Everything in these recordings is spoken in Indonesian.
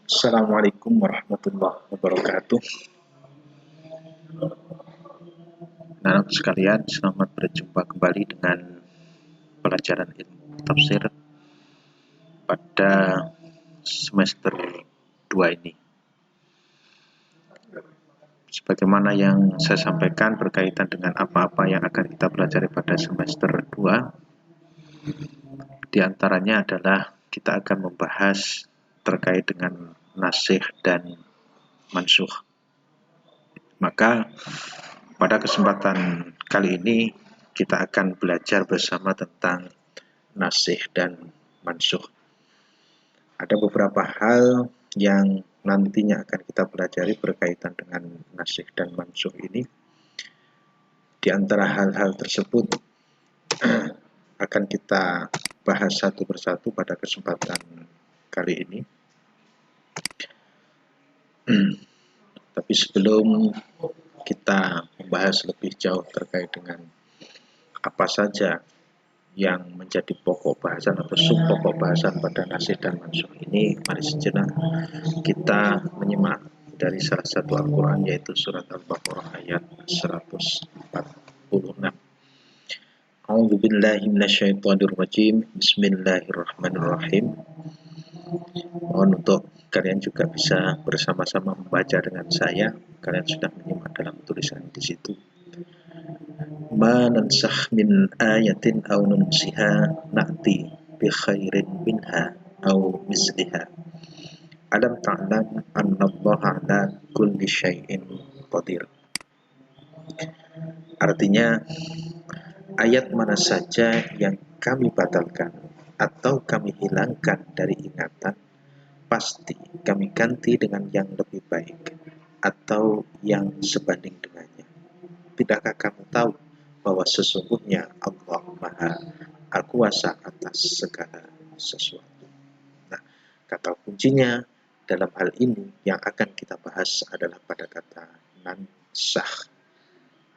Assalamualaikum warahmatullahi wabarakatuh. Anak sekalian, selamat berjumpa kembali dengan pelajaran ilmu tafsir pada semester 2 ini. Sebagaimana yang saya sampaikan berkaitan dengan apa-apa yang akan kita pelajari pada semester 2, di antaranya adalah kita akan membahas terkait dengan nasikh dan mansukh. Maka pada kesempatan kali ini kita akan belajar bersama tentang nasikh dan mansukh. Ada beberapa hal yang nantinya akan kita pelajari berkaitan dengan nasikh dan mansukh ini. Di antara hal-hal tersebut akan kita bahas satu persatu pada kesempatan kali ini. Tapi sebelum kita membahas lebih jauh terkait dengan apa saja yang menjadi pokok bahasan atau subpokok bahasan pada nasikh dan mansukh ini, mari sejenak kita menyimak dari salah satu Al-Quran, yaitu surat Al-Baqarah ayat 146. A'udzu billahi minasyaitonir rajim. Bismillahirrahmanirrahim. Mohon untuk kalian juga bisa bersama-sama membaca dengan saya. Kalian sudah menyimak dalam tulisan di situ. Ma nansakh min ayatin aw nunsiha na'ti bi khairin minha aw misliha. Alam ta'lam annallaha ala kulli syai'in qadir. Artinya, ayat mana saja yang kami batalkan atau kami hilangkan dari ingatan, pasti kami ganti dengan yang lebih baik atau yang sebanding dengannya. Tidakkah kamu tahu bahwa sesungguhnya Allah Maha Kuasa atas segala sesuatu? Nah, kata kuncinya dalam hal ini yang akan kita bahas adalah pada kata nansakh.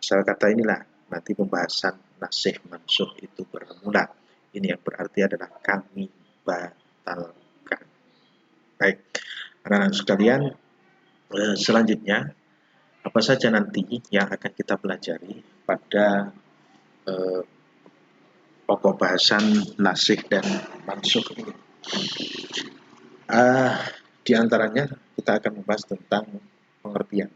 Asal kata inilah nanti pembahasan nasikh mansukh itu bermula. Ini yang berarti adalah kami batalkan. Baik, anak-anak sekalian, selanjutnya apa saja nanti yang akan kita pelajari pada pokok bahasan nasikh dan mansukh ini. Di antaranya kita akan membahas tentang pengertian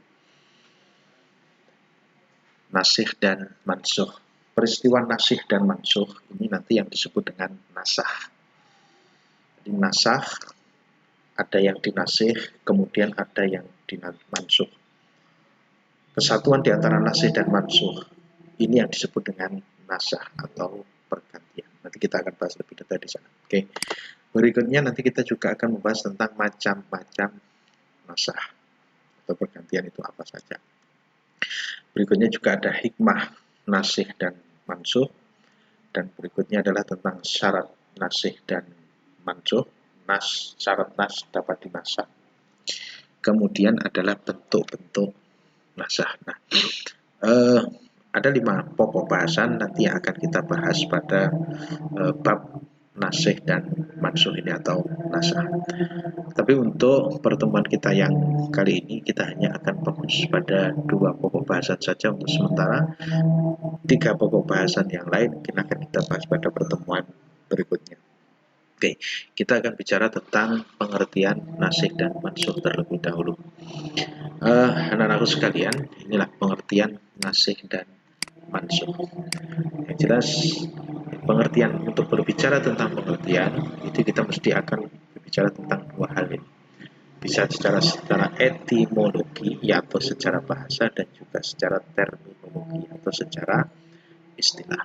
nasikh dan mansukh. Peristiwa nasikh dan mansukh ini nanti yang disebut dengan nasakh. Jadi nasakh ada yang dinasikh, kemudian ada yang dimansukh. Kesatuan di antara nasikh dan mansukh ini yang disebut dengan nasakh atau pergantian. Nanti kita akan bahas lebih detail di sana. Oke. Berikutnya nanti kita juga akan membahas tentang macam-macam nasakh atau pergantian itu apa saja. Berikutnya juga ada hikmah nasikh dan mansukh, dan berikutnya adalah tentang syarat nasikh dan mansukh. Syarat nas dapat dinasakh. Kemudian adalah bentuk-bentuk nasakh. Nah, ada 5 pokok bahasan nanti yang akan kita bahas pada bab nasikh dan mansukh ini atau nasakh. Tapi untuk pertemuan kita yang kali ini kita hanya akan fokus pada 2 pokok bahasan saja untuk sementara. 3 pokok bahasan yang lain mungkin akan kita bahas pada pertemuan berikutnya. Oke, kita akan bicara tentang pengertian nasikh dan mansukh terlebih dahulu. Anak-anakku sekalian, inilah pengertian nasikh dan mansukh. Yang jelas, pengertian, untuk berbicara tentang pengertian itu kita mesti akan berbicara tentang 2 hal ini. Bisa secara etimologi atau secara bahasa, dan juga secara terminologi atau secara istilah.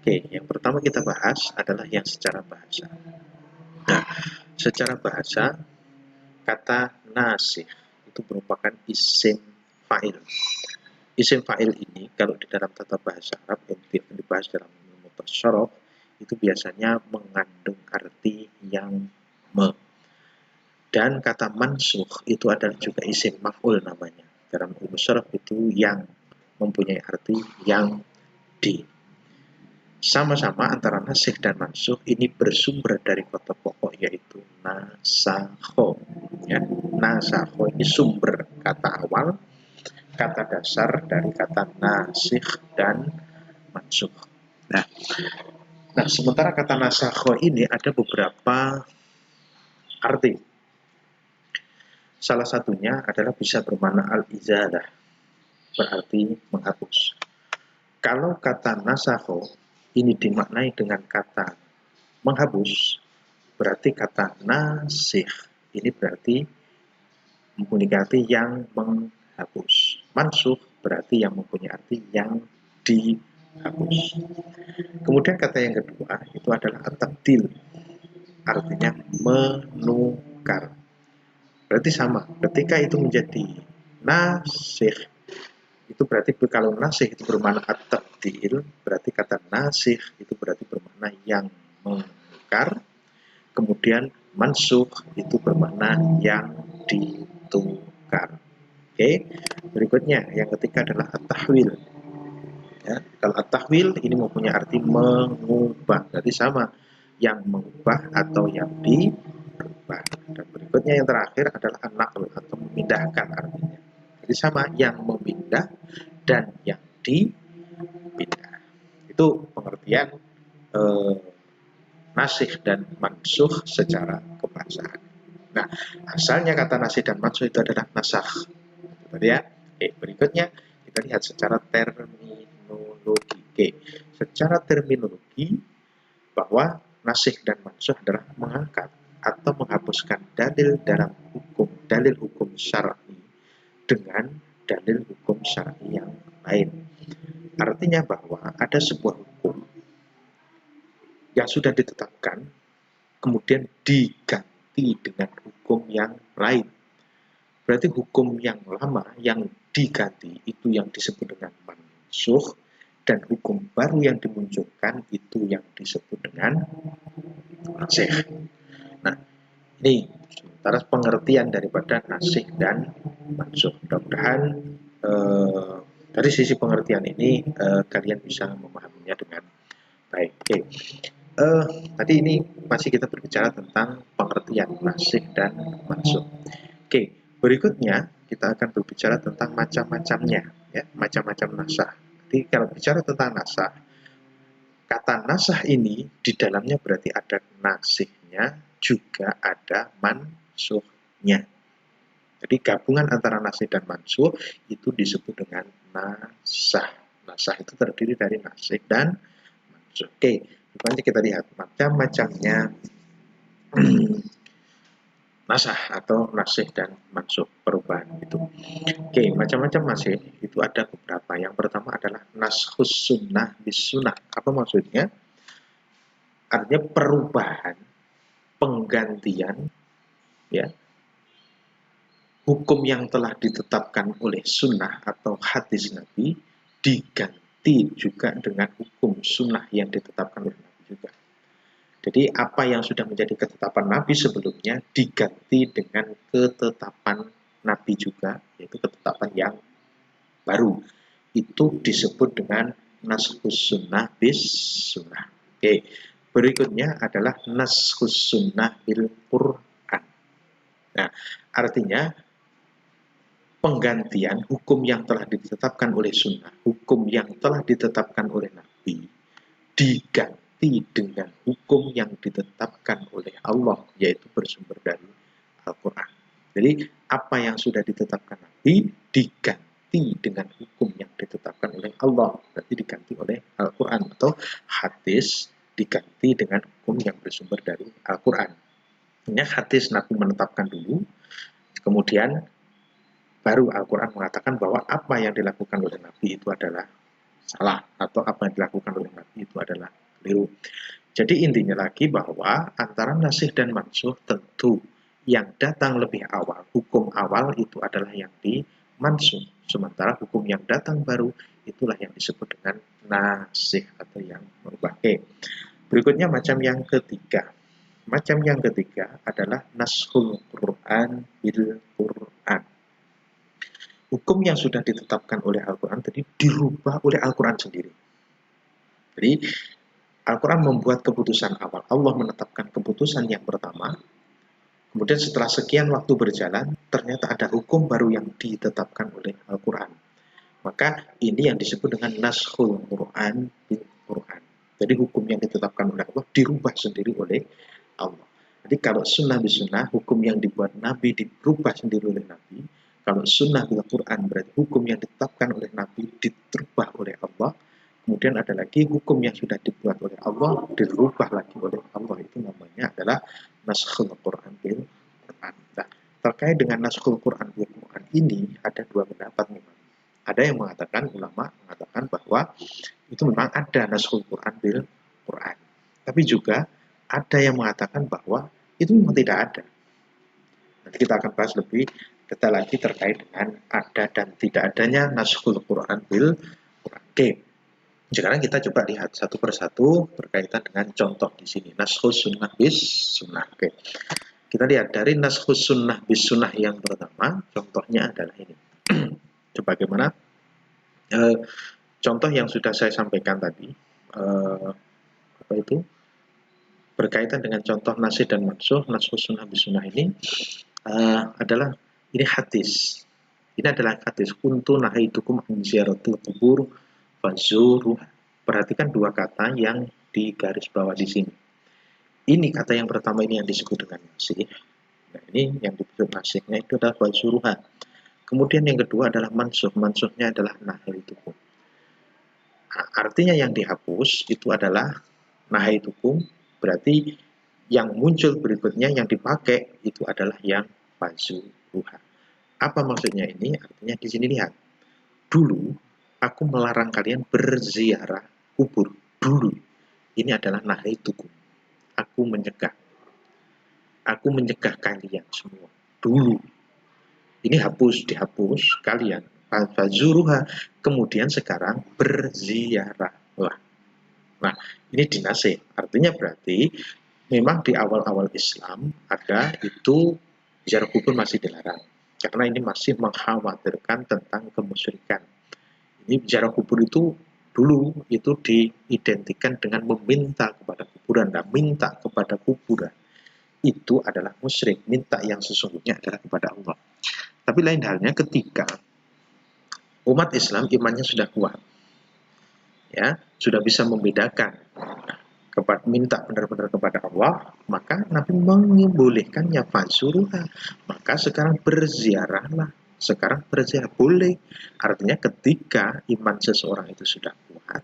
Oke, yang pertama kita bahas adalah yang secara bahasa. Nah, secara bahasa kata nasikh itu merupakan isim fa'il. Isim fa'il ini kalau di dalam tata bahasa Arab yang dibahas dalam ilmu tasarruf itu biasanya mengandung arti yang dan kata mansukh itu adalah juga isim maf'ul namanya. Dalam ilmu sarf itu yang mempunyai arti yang di. Sama-sama antara nasikh dan mansukh ini bersumber dari kata pokok yaitu nasakho. Ya, nasakho ini sumber kata awal, kata dasar dari kata nasikh dan mansukh. Nah, sementara kata nasakho ini ada beberapa arti. Salah satunya adalah bisa bermakna al-izalah, berarti menghapus. Kalau kata nasakho ini dimaknai dengan kata menghapus, berarti kata nasikh ini berarti mempunyai arti yang menghapus. Mansukh berarti yang mempunyai arti yang dihapus. Kemudian kata yang kedua itu adalah at-tabdil, artinya menukar. Berarti sama, ketika itu menjadi nasikh, itu berarti kalau nasikh itu bermakna at-tabdil, berarti kata nasikh itu berarti bermakna yang menukar. Kemudian mansukh itu bermakna yang ditukar. Oke, berikutnya yang ketiga adalah at-tahwil. Ya, kalau at-tahwil ini mempunyai arti mengubah, berarti sama, yang mengubah atau yang dirubah. Dan berikutnya yang terakhir adalah an-naql atau memindahkan artinya. Jadi sama, yang memindah dan yang dipindah. Itu pengertian nasikh dan mansukh secara kebahasaan. Nah, asalnya kata nasikh dan mansukh itu adalah nasakh. Tadi ya. Oke, berikutnya kita lihat secara terminologi. Oke, secara terminologi bahwa nasikh dan mansukh adalah mengangkat atau menghapuskan dalil dalam hukum, dalil hukum syar'i dengan dalil hukum syar'i yang lain. Artinya bahwa ada sebuah hukum yang sudah ditetapkan kemudian diganti dengan hukum yang lain. Berarti hukum yang lama yang diganti itu yang disebut dengan mansukh, dan hukum baru yang dimunculkan itu yang disebut dengan nasikh. Nah, ini sementara pengertian daripada nasikh dan mansukh. Mudah-mudahan dari sisi pengertian ini kalian bisa memahaminya dengan baik. Oke. Tadi ini masih kita berbicara tentang pengertian nasikh dan mansukh. Oke, berikutnya kita akan berbicara tentang macam-macamnya, ya, macam-macam nasakh. Jadi kalau bicara tentang nasakh, kata nasakh ini di dalamnya berarti ada nasikhnya, juga ada mansukhnya. Jadi gabungan antara nasikh dan mansukh itu disebut dengan nasakh. Nasakh itu terdiri dari nasikh dan mansukh. Oke, nanti kita lihat macam-macamnya nasakh atau nasikh dan mansukh, perubahan itu. Oke, macam-macam nasikh itu ada beberapa. Yang pertama adalah naskhus sunnah bis sunnah. Apa maksudnya? Artinya perubahan, penggantian, ya, hukum yang telah ditetapkan oleh sunnah atau hadis Nabi diganti juga dengan hukum sunnah yang ditetapkan oleh Nabi juga. Jadi apa yang sudah menjadi ketetapan Nabi sebelumnya diganti dengan ketetapan Nabi juga, yaitu ketetapan yang baru. Itu disebut dengan naskhus sunnah bis sunnah. Oke, berikutnya adalah naskhus sunnah bil Quran. Nah, artinya penggantian hukum yang telah ditetapkan oleh sunnah, hukum yang telah ditetapkan oleh Nabi, diganti dengan hukum yang ditetapkan oleh Allah, yaitu bersumber dari Al-Quran. Jadi apa yang sudah ditetapkan Nabi diganti dengan hukum yang ditetapkan oleh Allah, berarti diganti oleh Al-Quran, atau hadis diganti dengan hukum yang bersumber dari Al-Quran. Ini hadis Nabi menetapkan dulu, kemudian baru Al-Quran mengatakan bahwa apa yang dilakukan oleh Nabi itu adalah salah, atau apa yang dilakukan oleh Nabi itu adalah keliru. Jadi intinya lagi bahwa antara nasikh dan mansukh tentu yang datang lebih awal, hukum awal itu adalah yang dimansukh, sementara hukum yang datang baru itulah yang disebut dengan nasikh atau yang merubah. Oke. Berikutnya macam yang ketiga. Macam yang ketiga adalah naskhul Quran bil Quran. Hukum yang sudah ditetapkan oleh Al-Quran tadi dirubah oleh Al-Quran sendiri. Jadi Al-Quran membuat keputusan awal. Allah menetapkan keputusan yang pertama, Kemudian setelah sekian waktu berjalan, ternyata ada hukum baru yang ditetapkan oleh Al-Quran. Maka ini yang disebut dengan naskhul Quran bil Quran. Jadi hukum yang ditetapkan oleh Allah dirubah sendiri oleh Allah. Jadi kalau sunnah bis sunnah, hukum yang dibuat Nabi dirubah sendiri oleh Nabi. Kalau sunnah bil Quran berarti hukum yang ditetapkan oleh Nabi dirubah oleh Allah. Kemudian ada lagi hukum yang sudah dibuat oleh Allah dirubah lagi oleh Allah. Itu namanya adalah naskhul Quran bil Quran. Nah, terkait dengan naskhul Quran bil Quran ini ada dua pendapat memang. Ada yang mengatakan, ulama mengatakan bahwa itu memang ada naskhul Quran bil Quran. Tapi juga ada yang mengatakan bahwa itu memang tidak ada. Nanti kita akan bahas lebih detail lagi terkait dengan ada dan tidak adanya naskhul Quran bil Quran. Oke, sekarang kita coba lihat satu persatu berkaitan dengan contoh di sini. Naskhus sunnah bis sunnah. Oke, kita lihat dari naskhus sunnah bis sunnah yang pertama, contohnya adalah ini. Coba bagaimana? Contoh yang sudah saya sampaikan tadi, apa itu? Berkaitan dengan contoh nasih dan mansuh, naskhus sunnah bis sunnah ini adalah ini hadis. Ini adalah hadis kuntu nahaitukum an ziyaratil qubur fazuru. Perhatikan dua kata yang digaris bawah di sini. Ini kata yang pertama ini yang disebut dengan nasih. Nah, ini yang disebut nasihnya itu adalah fazuruha. Kemudian yang kedua adalah mansuh. Mansuhnya adalah nahaitukum. Nah, artinya yang dihapus itu adalah nahaitukum, berarti yang muncul berikutnya yang dipakai itu adalah yang fazuruha. Apa maksudnya ini? Artinya di sini lihat. Dulu aku melarang kalian berziarah kubur. Dulu. Ini adalah nahaitukum. Aku mencegah. Aku mencegah kalian semua. Dulu. Ini dihapus kalian. Fazuruha. Kemudian sekarang berziarahlah. Nah, ini dinasih. Artinya berarti memang di awal-awal Islam ada itu ziarah kubur masih dilarang. Karena ini masih mengkhawatirkan tentang kemusyrikan. Ini ziarah kubur itu dulu itu diidentikan dengan meminta kepada kuburan. Nah, minta kepada kuburan itu adalah musyrik. Minta yang sesungguhnya adalah kepada Allah. Tapi lain halnya ketika umat Islam imannya sudah kuat, ya, sudah bisa membedakan minta benar-benar kepada Allah, maka Nabi membolehkannya fazuruha. Maka sekarang berziarahlah. Sekarang berziarah boleh. Artinya ketika iman seseorang itu sudah kuat,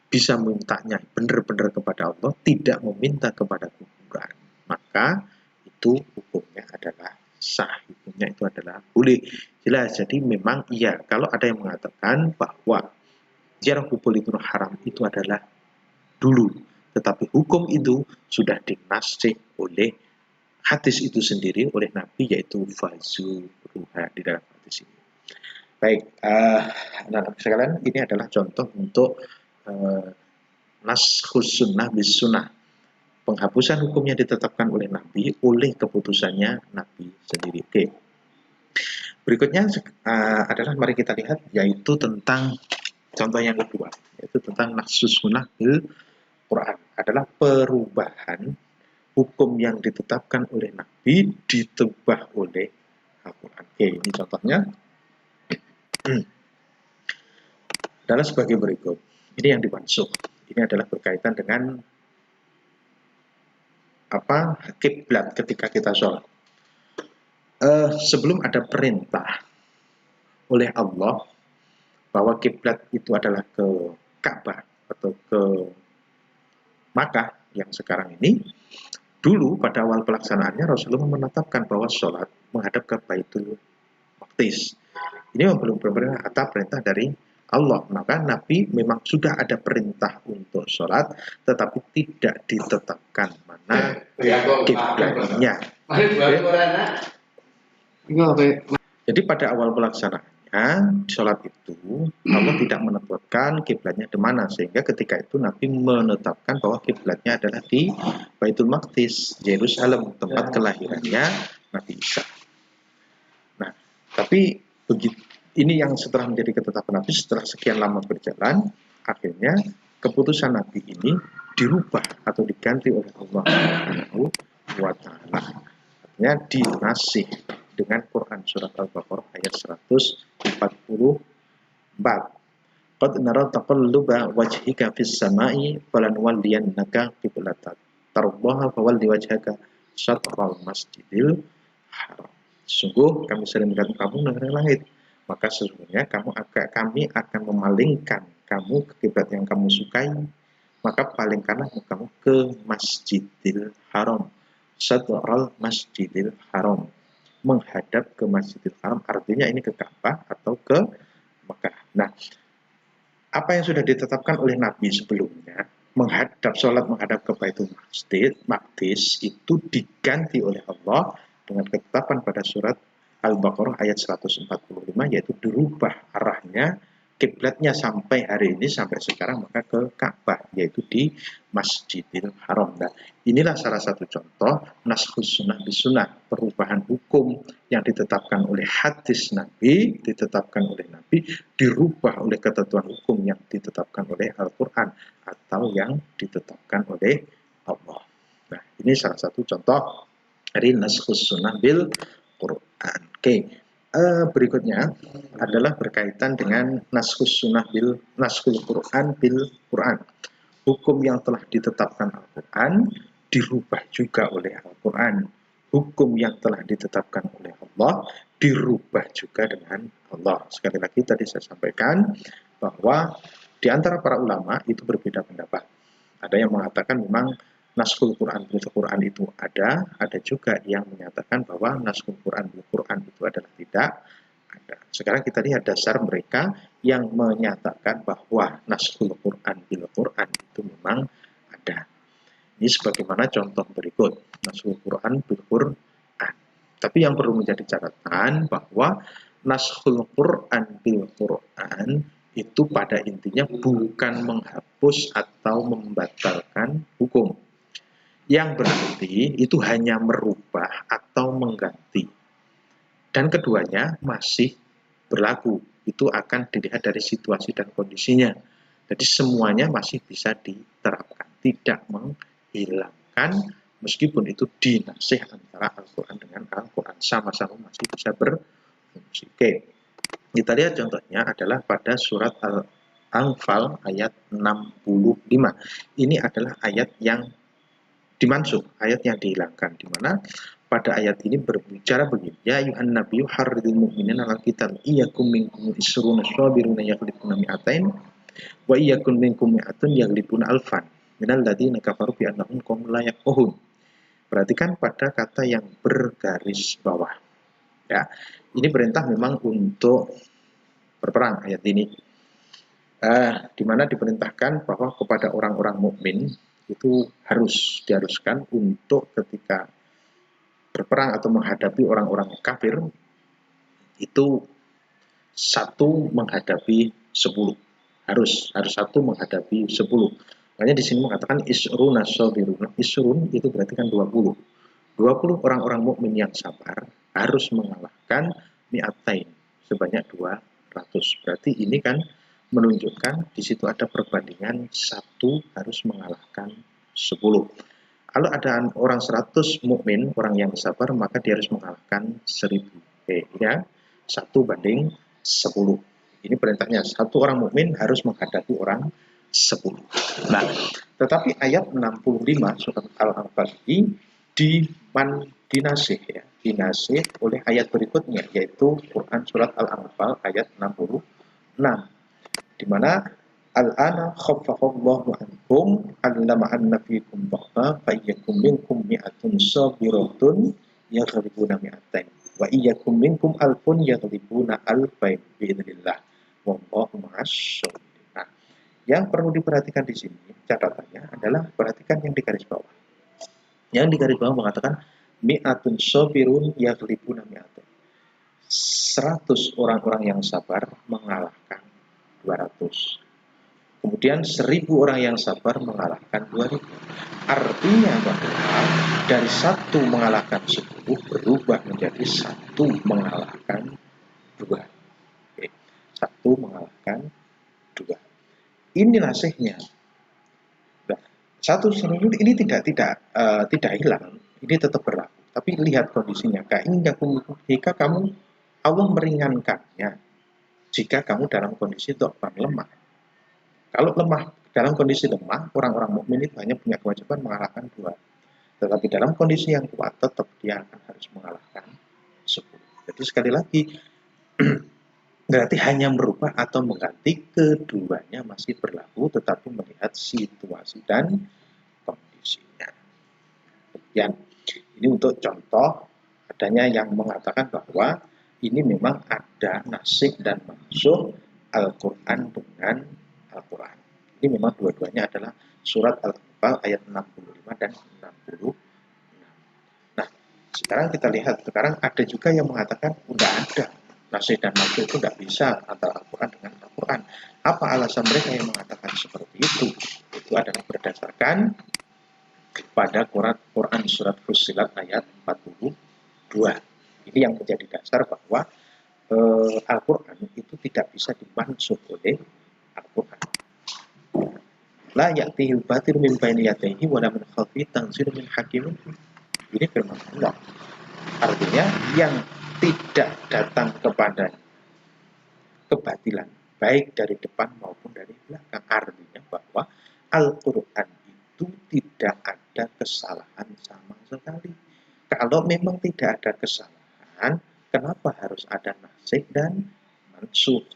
bisa mintanya benar-benar kepada Allah, tidak meminta kepada kuburan, maka itu hukumnya adalah sah, hukumnya itu adalah boleh. Jelas. Jadi memang iya, kalau ada yang mengatakan bahwa ziarah kubur itu haram, itu adalah dulu, tetapi hukum itu sudah dinasih oleh hadis itu sendiri oleh Nabi, yaitu fazuruha di dalam hadis ini. Baik, anak-anak sekalian, ini adalah contoh untuk naskhus sunnah bis sunnah, penghapusan hukum yang ditetapkan oleh Nabi oleh keputusannya Nabi sendiri. Oke. Berikutnya adalah mari kita lihat, yaitu tentang contoh yang kedua, yaitu tentang naskhus sunnah bil Quran, adalah perubahan hukum yang ditetapkan oleh Nabi ditebah oleh Al-Quran. Oke, ini contohnya adalah sebagai berikut. Ini yang dimaksud. Ini adalah berkaitan dengan kiblat ketika kita sholat. Sebelum ada perintah oleh Allah bahwa kiblat itu adalah ke Ka'bah atau ke Makkah yang sekarang ini, dulu pada awal pelaksanaannya Rasulullah menetapkan bahwa sholat menghadap ke Baitul Maqdis. Ini belum benar-benar ada perintah dari Allah. Maka Nabi memang sudah ada perintah untuk sholat, tetapi tidak ditetapkan mana kiblatnya. Jadi pada awal pelaksanaannya sholat itu Allah tidak menetapkan kiblatnya di mana, sehingga ketika itu Nabi menetapkan bahwa kiblatnya adalah di Baitul Maqdis, Yerusalem, tempat kelahirannya Nabi Isa. Nah, tapi begitu ini yang setelah menjadi ketetapan Nabi, setelah sekian lama berjalan, akhirnya keputusan Nabi ini dirubah atau diganti oleh Allah Subhanahu wa Ta'ala. akhirnya dinasih dengan Quran surat Al-Baqarah ayat 144. Qad nara taqalluba wajhika fis sama'i falanwalliyannaka qiblatan tardaha fawalli wajhaka syatral masjidil haram. Sungguh kami sering melihat kamu dari langit, maka sesungguhnya kami akan memalingkan kamu ke kiblat yang kamu sukai, maka palingkanlah kamu ke Masjidil Haram. Syatral Masjidil Haram, menghadap ke Masjidil Haram, artinya ini ke Ka'bah atau ke Mekah. Nah, apa yang sudah ditetapkan oleh Nabi sebelumnya, sholat menghadap ke Baitul Maqdis itu diganti oleh Allah dengan ketetapan pada surat Al-Baqarah ayat 145, yaitu dirubah arahnya kiblatnya sampai hari ini, sampai sekarang, maka ke Ka'bah, yaitu di Masjidil Haram. Nah, inilah salah satu contoh naskhus sunnah bisunnah, perubahan hukum yang ditetapkan oleh hadis Nabi, ditetapkan oleh Nabi, dirubah oleh ketentuan hukum yang ditetapkan oleh Al-Quran atau yang ditetapkan oleh Allah. Nah, ini salah satu contoh dari naskhus sunnah bil Quran. Oke. Berikutnya adalah berkaitan dengan naskhus Quran bil Quran. Hukum yang telah ditetapkan Al-Quran dirubah juga oleh Al-Quran. Hukum yang telah ditetapkan oleh Allah dirubah juga dengan Allah. Sekali lagi tadi saya sampaikan bahwa di antara para ulama itu berbeda pendapat. Ada yang mengatakan memang naskhul Quran bil Quran itu ada juga yang menyatakan bahwa naskhul Quran bil Quran itu adalah tidak ada. Sekarang kita lihat dasar mereka yang menyatakan bahwa naskhul Quran bil Quran itu memang ada. Ini sebagaimana contoh berikut, naskhul Quran bil Quran. Tapi yang perlu menjadi catatan bahwa naskhul Quran bil Quran itu pada intinya bukan menghapus atau membatalkan hukum. Yang berarti itu hanya merubah atau mengganti. Dan keduanya masih berlaku. Itu akan dilihat dari situasi dan kondisinya. Jadi semuanya masih bisa diterapkan. Tidak menghilangkan, meskipun itu dinasih antara Al-Quran dengan Al-Quran. Sama-sama masih bisa berfungsi. Oke. Kita lihat contohnya adalah pada surat Al-Anfal ayat 65. Ini adalah ayat yang dimansuh, ayat yang dihilangkan, di mana pada ayat ini berbicara begini, ya ayuhan nabiyyu harridil mu'minina alal qital iyyakum minkum isruna sabiruna yaghlibuna mi'atain wa iyyakum minkum mi'atun yaghlibuna alfan minal ladzina kafaru bi annahum qaumun la yafqahun. Perhatikan pada kata yang bergaris bawah. Ya, ini perintah memang untuk berperang ayat ini. Di mana diperintahkan bahwa kepada orang-orang mukmin itu diharuskan untuk ketika berperang atau menghadapi orang-orang kafir itu satu menghadapi 10. Harus satu menghadapi 10. Makanya di sini mengatakan isruna sabiruna. Isrun itu berarti kan 20. 20 orang-orang mukmin yang sabar harus mengalahkan mi'atain sebanyak 200. Berarti ini kan menunjukkan di situ ada perbandingan satu harus mengalahkan 10. Kalau ada orang 100 mukmin, orang yang sabar, maka dia harus mengalahkan 1000. Ya, 1 banding 10. Ini perintahnya, satu orang mukmin harus menghadapi orang 10. Nah, tetapi ayat 65 surat Al-Anfal ini dinasih ya, dinasih oleh ayat berikutnya, yaitu Quran surat Al-Anfal ayat 66. Di mana al-ana khaffafallahu ankum allama anna fikum dha'fa fa iyyakum minkum mi'atun sabiratun yaghlibuna mi'atain wa iyyakum minkum alfun yaghlibuna alfain biidznillah wallahu ma'as-sabirin. Nah, yang perlu diperhatikan di sini catatannya adalah perhatikan yang di garis bawah. Yang di garis bawah mengatakan mi'atun sabirun yaghlibuna mi'atain. 100 orang-orang yang sabar mengalahkan 200. Kemudian 1000 orang yang sabar mengalahkan 2000. Artinya bahwa dari 1 mengalahkan 10 berubah menjadi 1 mengalahkan 2. Oke. 1 mengalahkan 2. Ini nasihnya. Nah, 1 ini tidak hilang, ini tetap berlaku. Tapi lihat kondisinya. Jika kamu Allah meringankannya jika kamu dalam kondisi dhafan lemah. Kalau lemah dalam kondisi lemah, orang-orang mukmin itu hanya punya kewajiban mengalahkan 2. Tetapi dalam kondisi yang kuat tetap dia akan harus mengalahkan 10. Jadi sekali lagi berarti hanya merubah atau mengganti, keduanya masih berlaku tetapi melihat situasi dan kondisinya. Kemudian ini untuk contoh adanya yang mengatakan bahwa ini memang ada nasikh dan mansukh Al-Quran dengan Al-Quran. Ini memang dua-duanya adalah surat Al-Anfal ayat 65 dan 66. Nah, sekarang kita lihat, sekarang ada juga yang mengatakan tidak ada nasikh dan mansukh, itu tidak bisa antara Al-Quran dengan Al-Quran. Apa alasan mereka yang mengatakan seperti itu? Itu adalah berdasarkan pada Quran surat Fussilat ayat 42. Ini yang menjadi dasar bahwa Al-Quran itu tidak bisa dimansukh oleh Al-Quran. La ya'tihil batil min baini yadayhi wa la min khalfihi tanzilun min hakimin. Ini firman Allah. Artinya yang tidak datang kepada kebatilan baik dari depan maupun dari belakang. Artinya bahwa Al-Quran itu tidak ada kesalahan sama sekali. Kalau memang tidak ada kesalahan, kenapa harus ada nasikh dan mansukh?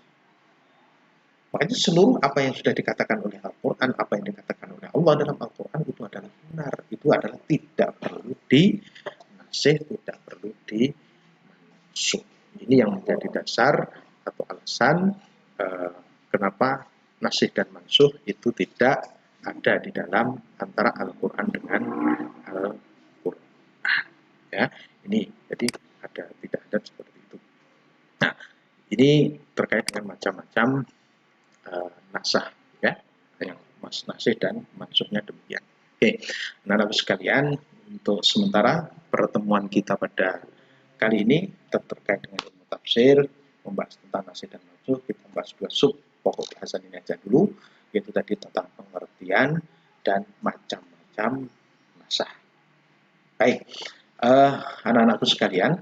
Makanya seluruh apa yang sudah dikatakan oleh Al-Quran, apa yang dikatakan oleh Allah dalam Al-Quran itu adalah benar. Itu adalah tidak perlu di-nasikh, tidak perlu di-mansukh. Ini yang menjadi dasar atau alasan kenapa nasikh dan mansukh itu tidak ada di dalam antara Al-Quran dengan Al-Quran. Ya, ini jadi tidak ada seperti itu. Nah, ini terkait dengan macam-macam nasakh, ya, yang nasikh dan mansuknya demikian. Oke, anak-anak sekalian, untuk sementara pertemuan kita pada kali ini terkait dengan ilmu tafsir, membahas tentang nasikh dan mansukh. Kita bahas 2 sub pokok bahasan ini aja dulu, yaitu tadi tentang pengertian dan macam-macam nasakh. Baik, anak-anakku sekalian,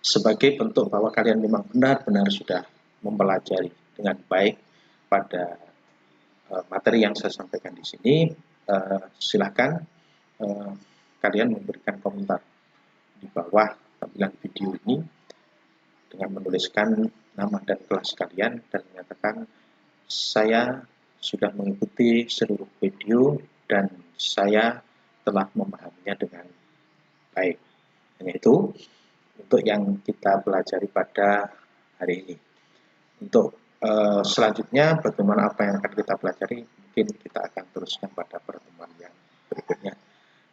sebagai bentuk bahwa kalian memang benar-benar sudah mempelajari dengan baik pada materi yang saya sampaikan di sini, silakan kalian memberikan komentar di bawah tampilan video ini dengan menuliskan nama dan kelas kalian dan menyatakan saya sudah mengikuti seluruh video dan saya telah memahaminya dengan baik. Hanya itu untuk yang kita pelajari pada hari ini. Untuk selanjutnya bagaimana apa yang akan kita pelajari mungkin kita akan teruskan pada pertemuan yang berikutnya.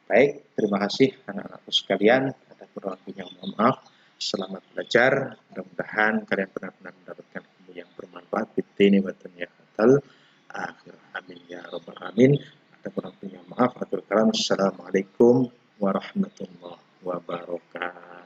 Baik, terima kasih anak-anakku sekalian. Ada kurang lebihnya mohon maaf. Selamat belajar. Mudah-mudahan kalian benar-benar mendapatkan ilmu yang bermanfaat. Bidini wa dunya hatal akhir. Amin ya rabbal alamin. Ada kurang lebihnya maaf. Assalamualaikum warahmatullahi wabarakatuh.